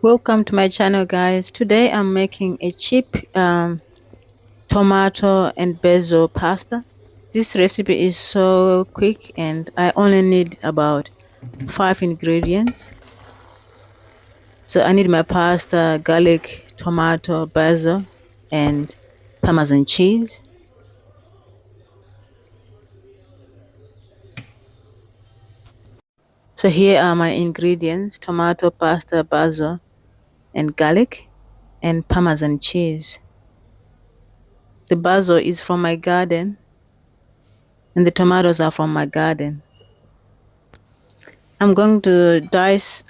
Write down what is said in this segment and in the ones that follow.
Welcome to my channel, guys. Today I'm making a cheap tomato and basil pasta. This recipe is so quick and I only need about 5 ingredients. So I need my pasta, garlic, tomato, basil, and Parmesan cheese. So here are my ingredients: tomato, pasta, basil, and garlic, and Parmesan cheese. The basil is from my garden and the tomatoes are from my garden. I'm going to dice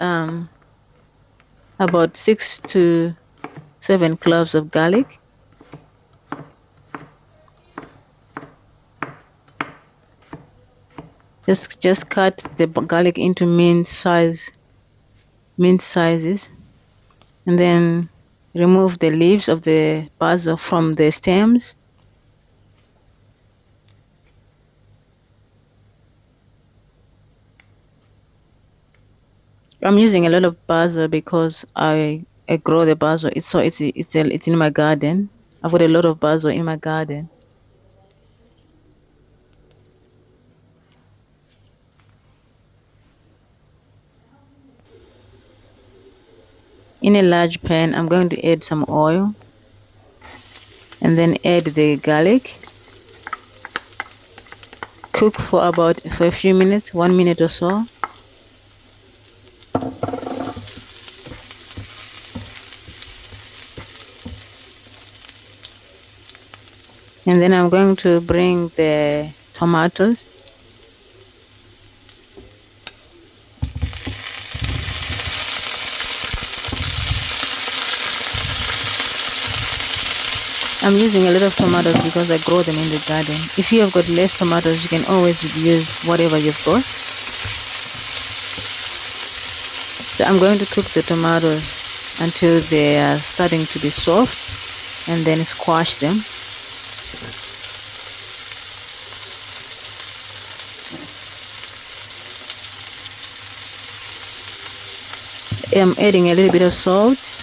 about 6 to 7 cloves of garlic. Just cut the garlic into mint sizes, and then remove the leaves of the basil from the stems. I'm using a lot of basil because I grow the basil. It's in my garden. I've got a lot of basil in my garden. In a large pan, I'm going to add some oil and then add the garlic. Cook for a few minutes, 1 minute or so. And then I'm going to bring the tomatoes. I'm using a lot of tomatoes because I grow them in the garden. If you have got less tomatoes, you can always use whatever you've got. So I'm going to cook the tomatoes until they are starting to be soft, and then squash them. I'm adding a little bit of salt.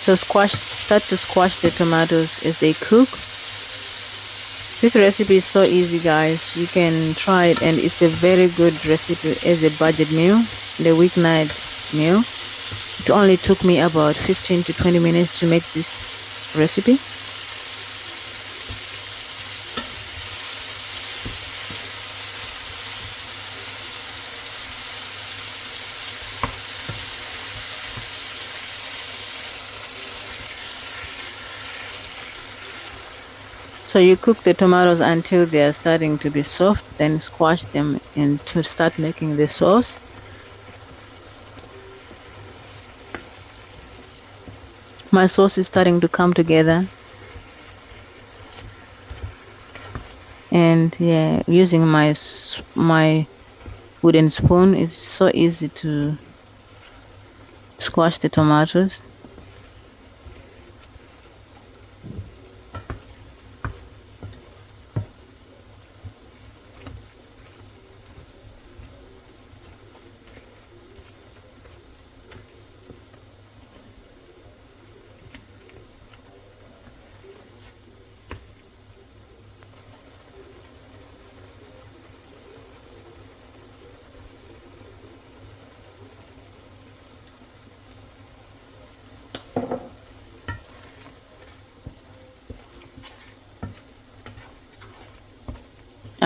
So start to squash the tomatoes as they cook. This recipe is so easy, guys. You can try it, and it's a very good recipe as a budget meal, the weeknight meal. It only took me about 15 to 20 minutes to make this recipe. So you cook the tomatoes until they are starting to be soft, then squash them and to start making the sauce. My sauce is starting to come together. And yeah, using my wooden spoon is so easy to squash the tomatoes.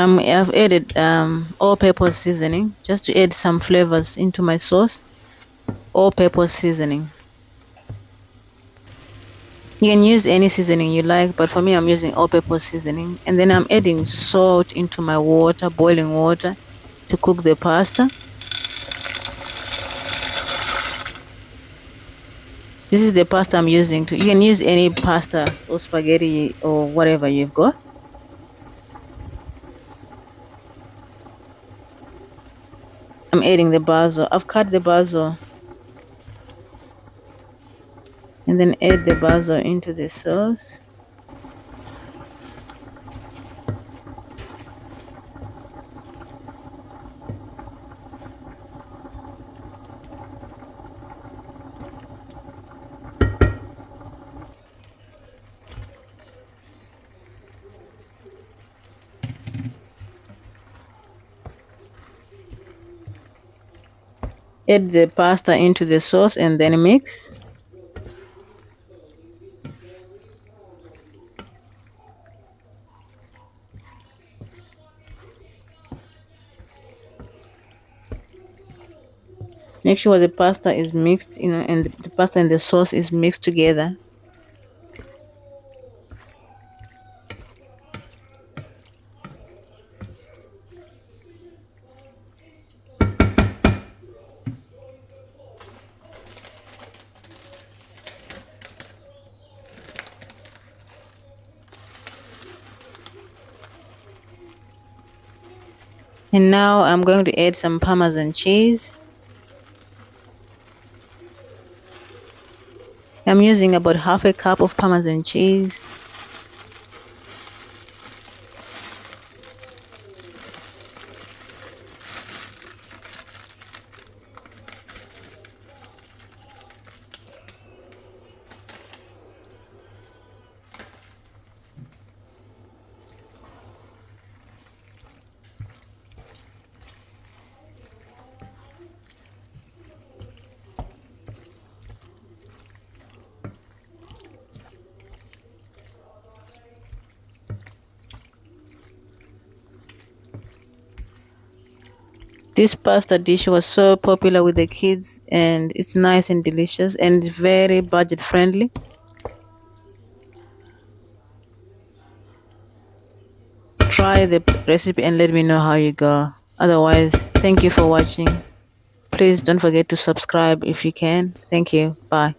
I've added all-purpose seasoning just to add some flavors into my sauce. All-purpose seasoning. You can use any seasoning you like, but for me, I'm using all-purpose seasoning. And then I'm adding salt into my water, boiling water, to cook the pasta. This is the pasta I'm using. You can use any pasta or spaghetti or whatever you've got. I'm adding the basil. I've cut the basil. And then add the basil into the sauce. Add the pasta into the sauce and then mix. Make sure the pasta is mixed, and the pasta and the sauce is mixed together. And now I'm going to add some Parmesan cheese. I'm using about half a cup of Parmesan cheese. This pasta dish was so popular with the kids, and it's nice and delicious and very budget friendly. Try the recipe and let me know how you go. Otherwise, thank you for watching. Please don't forget to subscribe if you can. Thank you. Bye.